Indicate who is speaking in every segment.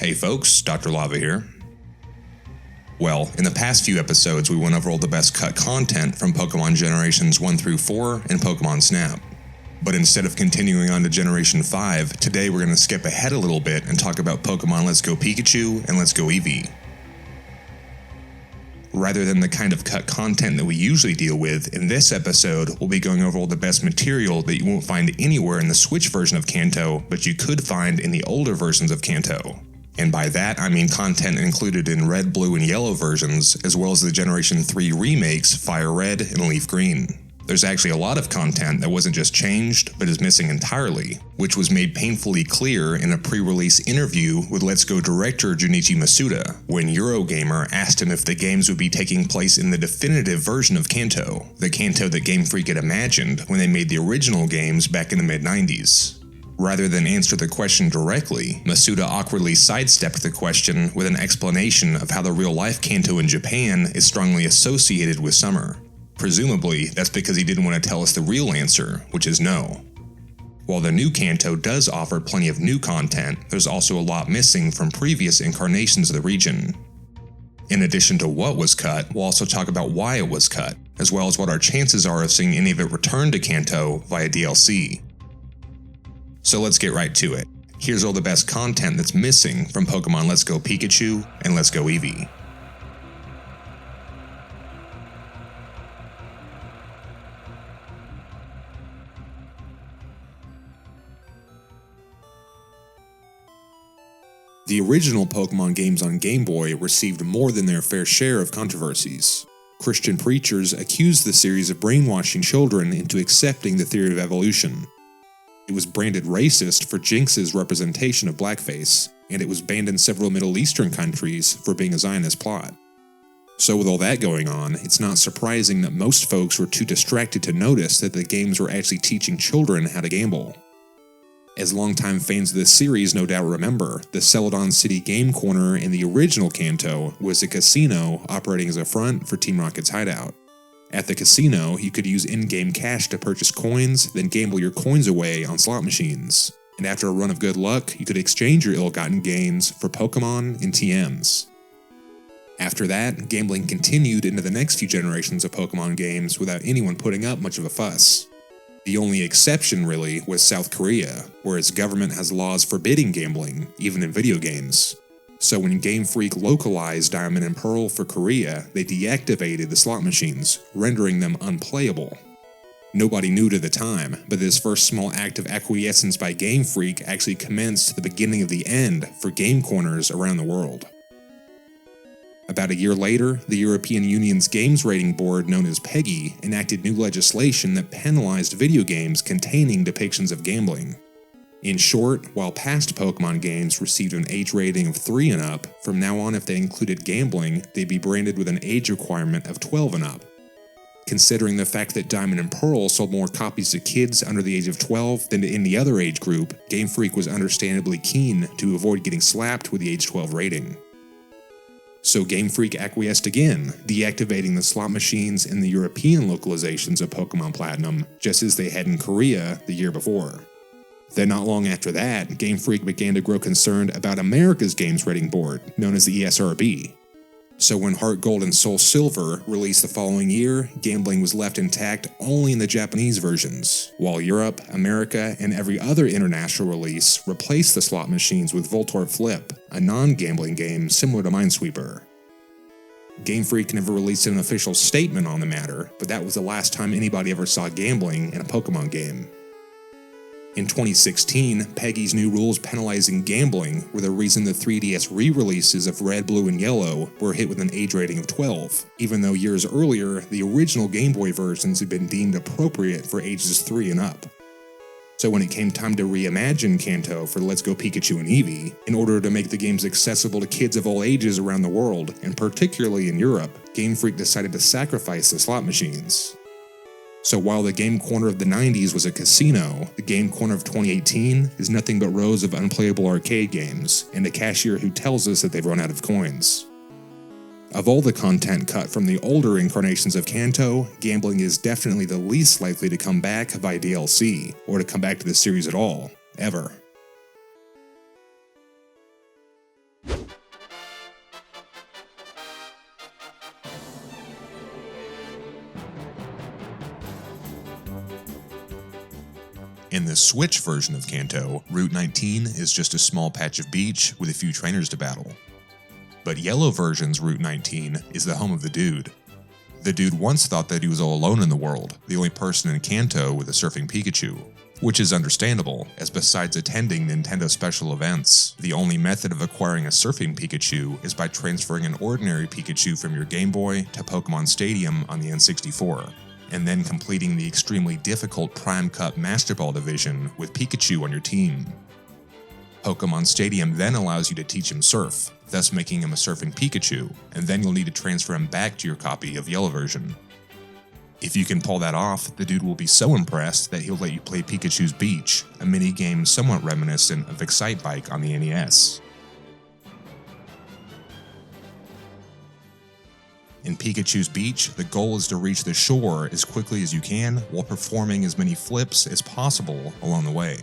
Speaker 1: Hey folks, Dr. Lava here. Well, in the past few episodes we went over all the best cut content from Pokemon Generations 1 through 4 and Pokemon Snap. But instead of continuing on to Generation 5, today we're going to skip ahead a little bit and talk about Pokemon Let's Go Pikachu and Let's Go Eevee. Rather than the kind of cut content that we usually deal with, in this episode we'll be going over all the best material that you won't find anywhere in the Switch version of Kanto, but you could find in the older versions of Kanto. And by that I mean content included in red, blue, and yellow versions, as well as the Generation 3 remakes FireRed and LeafGreen. There's actually a lot of content that wasn't just changed, but is missing entirely, which was made painfully clear in a pre-release interview with Let's Go director Junichi Masuda, when Eurogamer asked him if the games would be taking place in the definitive version of Kanto, the Kanto that Game Freak had imagined when they made the original games back in the mid-90s. Rather than answer the question directly, Masuda awkwardly sidestepped the question with an explanation of how the real-life Kanto in Japan is strongly associated with summer. Presumably, that's because he didn't want to tell us the real answer, which is no. While the new Kanto does offer plenty of new content, there's also a lot missing from previous incarnations of the region. In addition to what was cut, we'll also talk about why it was cut, as well as what our chances are of seeing any of it return to Kanto via DLC. So let's get right to it. Here's all the best content that's missing from Pokemon Let's Go Pikachu and Let's Go Eevee. The original Pokemon games on Game Boy received more than their fair share of controversies. Christian preachers accused the series of brainwashing children into accepting the theory of evolution. It was branded racist for Jinx's representation of blackface, and it was banned in several Middle Eastern countries for being a Zionist plot. So with all that going on, it's not surprising that most folks were too distracted to notice that the games were actually teaching children how to gamble. As longtime fans of this series no doubt remember, the Celadon City Game Corner in the original Kanto was a casino operating as a front for Team Rocket's hideout. At the casino, you could use in-game cash to purchase coins, then gamble your coins away on slot machines. And after a run of good luck, you could exchange your ill-gotten gains for Pokemon and TMs. After that, gambling continued into the next few generations of Pokemon games without anyone putting up much of a fuss. The only exception, really, was South Korea, where its government has laws forbidding gambling, even in video games. So when Game Freak localized Diamond and Pearl for Korea, they deactivated the slot machines, rendering them unplayable. Nobody knew it at the time, but this first small act of acquiescence by Game Freak actually commenced the beginning of the end for game corners around the world. About a year later, the European Union's Games Rating Board, known as PEGI, enacted new legislation that penalized video games containing depictions of gambling. In short, while past Pokemon games received an age rating of 3 and up, from now on if they included gambling, they'd be branded with an age requirement of 12 and up. Considering the fact that Diamond and Pearl sold more copies to kids under the age of 12 than to any other age group, Game Freak was understandably keen to avoid getting slapped with the age 12 rating. So Game Freak acquiesced again, deactivating the slot machines in the European localizations of Pokemon Platinum, just as they had in Korea the year before. Then not long after that, Game Freak began to grow concerned about America's Games Rating Board, known as the ESRB. So when Heart Gold and Soul Silver released the following year, gambling was left intact only in the Japanese versions, while Europe, America, and every other international release replaced the slot machines with Voltorb Flip, a non-gambling game similar to Minesweeper. Game Freak never released an official statement on the matter, but that was the last time anybody ever saw gambling in a Pokemon game. In 2016, PEGI's new rules penalizing gambling were the reason the 3DS re-releases of Red, Blue, and Yellow were hit with an age rating of 12, even though years earlier, the original Game Boy versions had been deemed appropriate for ages 3 and up. So when it came time to reimagine Kanto for Let's Go Pikachu and Eevee, in order to make the games accessible to kids of all ages around the world, and particularly in Europe, Game Freak decided to sacrifice the slot machines. So while the game corner of the 90s was a casino, the game corner of 2018 is nothing but rows of unplayable arcade games, and a cashier who tells us that they've run out of coins. Of all the content cut from the older incarnations of Kanto, gambling is definitely the least likely to come back via DLC, or to come back to the series at all, ever. In the Switch version of Kanto, Route 19 is just a small patch of beach with a few trainers to battle. But Yellow version's Route 19 is the home of the dude. The dude once thought that he was all alone in the world, the only person in Kanto with a surfing Pikachu. Which is understandable, as besides attending Nintendo special events, the only method of acquiring a surfing Pikachu is by transferring an ordinary Pikachu from your Game Boy to Pokemon Stadium on the N64, and then completing the extremely difficult Prime Cup Master Ball division with Pikachu on your team. Pokemon Stadium then allows you to teach him Surf, thus making him a surfing Pikachu, and then you'll need to transfer him back to your copy of Yellow version. If you can pull that off, the dude will be so impressed that he'll let you play Pikachu's Beach, a minigame somewhat reminiscent of Excitebike on the NES. In Pikachu's Beach, the goal is to reach the shore as quickly as you can while performing as many flips as possible along the way.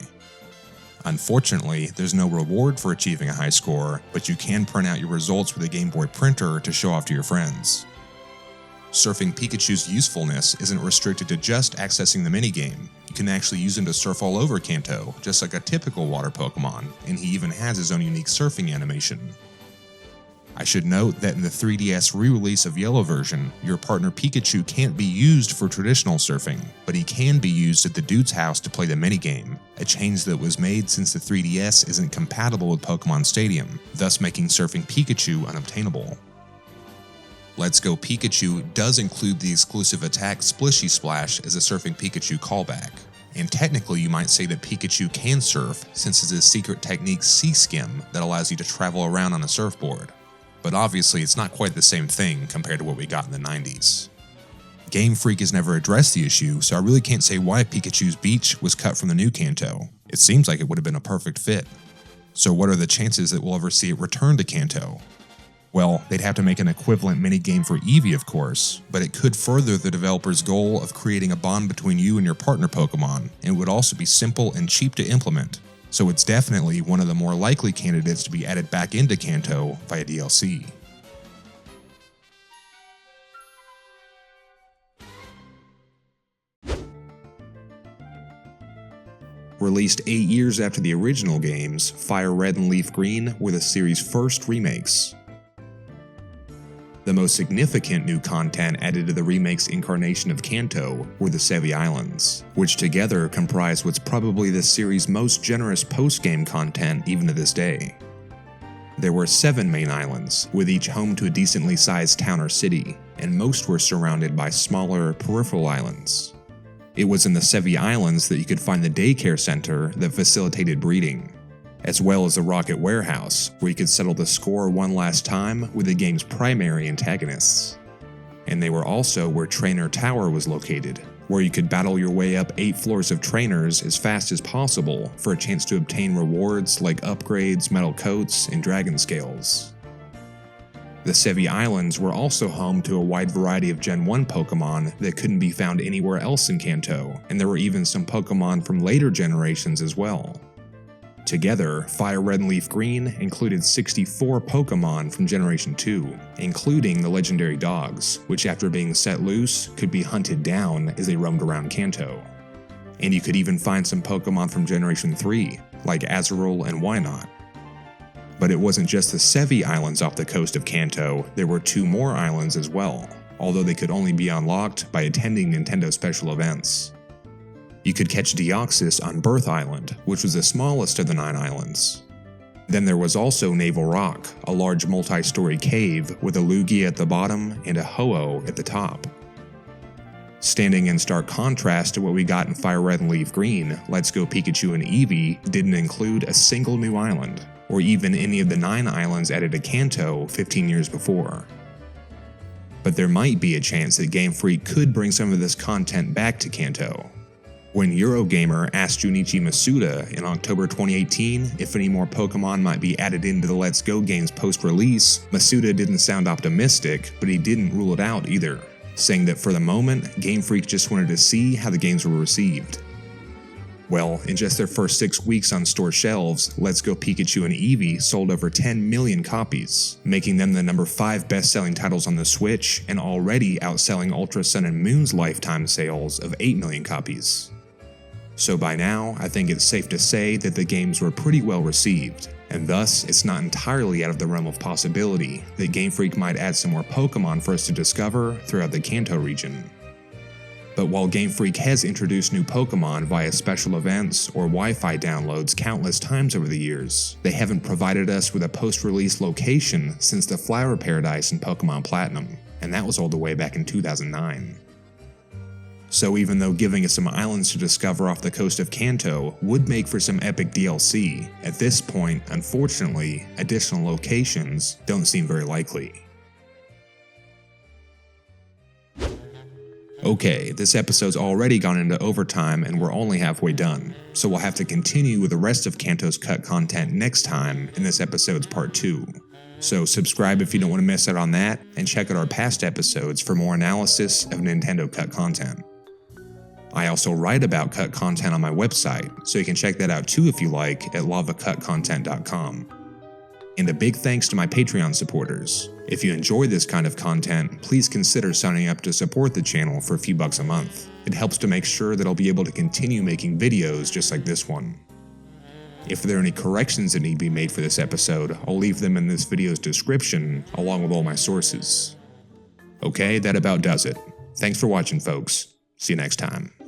Speaker 1: Unfortunately, there's no reward for achieving a high score, but you can print out your results with a Game Boy printer to show off to your friends. Surfing Pikachu's usefulness isn't restricted to just accessing the minigame. You can actually use him to surf all over Kanto, just like a typical water Pokemon, and he even has his own unique surfing animation. I should note that in the 3DS re-release of Yellow version, your partner Pikachu can't be used for traditional surfing, but he can be used at the dude's house to play the minigame, a change that was made since the 3DS isn't compatible with Pokemon Stadium, thus making surfing Pikachu unobtainable. Let's Go Pikachu does include the exclusive attack Splishy Splash as a surfing Pikachu callback, and technically you might say that Pikachu can surf since it's a secret technique Sea Skim that allows you to travel around on a surfboard. But obviously it's not quite the same thing compared to what we got in the 90s. Game Freak has never addressed the issue, so I really can't say why Pikachu's Beach was cut from the new Kanto. It seems like it would have been a perfect fit. So what are the chances that we'll ever see it return to Kanto? Well, they'd have to make an equivalent minigame for Eevee, of course, but it could further the developer's goal of creating a bond between you and your partner Pokemon, and would also be simple and cheap to implement. So it's definitely one of the more likely candidates to be added back into Kanto via DLC. Released 8 years after the original games, FireRed and LeafGreen were the series' first remakes. The most significant new content added to the remake's incarnation of Kanto were the Sevi Islands, which together comprise what's probably the series' most generous post-game content even to this day. There were 7 main islands, with each home to a decently sized town or city, and most were surrounded by smaller, peripheral islands. It was in the Sevi Islands that you could find the daycare center that facilitated breeding, as well as the Rocket Warehouse, where you could settle the score one last time with the game's primary antagonists. And they were also where Trainer Tower was located, where you could battle your way up 8 floors of trainers as fast as possible for a chance to obtain rewards like upgrades, metal coats, and dragon scales. The Sevi Islands were also home to a wide variety of Gen 1 Pokemon that couldn't be found anywhere else in Kanto, and there were even some Pokemon from later generations as well. Together, FireRed and LeafGreen included 64 Pokemon from Generation 2, including the legendary dogs, which after being set loose, could be hunted down as they roamed around Kanto. And you could even find some Pokemon from Generation 3, like Azurill and Wynot. But it wasn't just the Sevi Islands off the coast of Kanto, there were 2 more islands as well, although they could only be unlocked by attending Nintendo special events. You could catch Deoxys on Birth Island, which was the smallest of the 9 islands. Then there was also Naval Rock, a large multi-story cave with a Lugia at the bottom and a Ho-Oh at the top. Standing in stark contrast to what we got in FireRed and LeafGreen, Let's Go Pikachu and Eevee didn't include a single new island, or even any of the 9 islands added to Kanto 15 years before. But there might be a chance that Game Freak could bring some of this content back to Kanto. When Eurogamer asked Junichi Masuda in October 2018 if any more Pokemon might be added into the Let's Go games post-release, Masuda didn't sound optimistic, but he didn't rule it out either, saying that for the moment, Game Freak just wanted to see how the games were received. Well, in just their first 6 weeks on store shelves, Let's Go Pikachu and Eevee sold over 10 million copies, making them the number 5 best-selling titles on the Switch and already outselling Ultra Sun and Moon's lifetime sales of 8 million copies. So by now, I think it's safe to say that the games were pretty well received, and thus it's not entirely out of the realm of possibility that Game Freak might add some more Pokemon for us to discover throughout the Kanto region. But while Game Freak has introduced new Pokemon via special events or Wi-Fi downloads countless times over the years, they haven't provided us with a post-release location since the Flower Paradise in Pokemon Platinum, and that was all the way back in 2009. So even though giving us some islands to discover off the coast of Kanto would make for some epic DLC, at this point, unfortunately, additional locations don't seem very likely. Okay, this episode's already gone into overtime and we're only halfway done, so we'll have to continue with the rest of Kanto's cut content next time in this episode's part 2. So subscribe if you don't want to miss out on that, and check out our past episodes for more analysis of Nintendo cut content. I also write about cut content on my website, so you can check that out too if you like at lavacutcontent.com. And a big thanks to my Patreon supporters. If you enjoy this kind of content, please consider signing up to support the channel for a few bucks a month. It helps to make sure that I'll be able to continue making videos just like this one. If there are any corrections that need to be made for this episode, I'll leave them in this video's description along with all my sources. Okay, that about does it. Thanks for watching, folks. See you next time.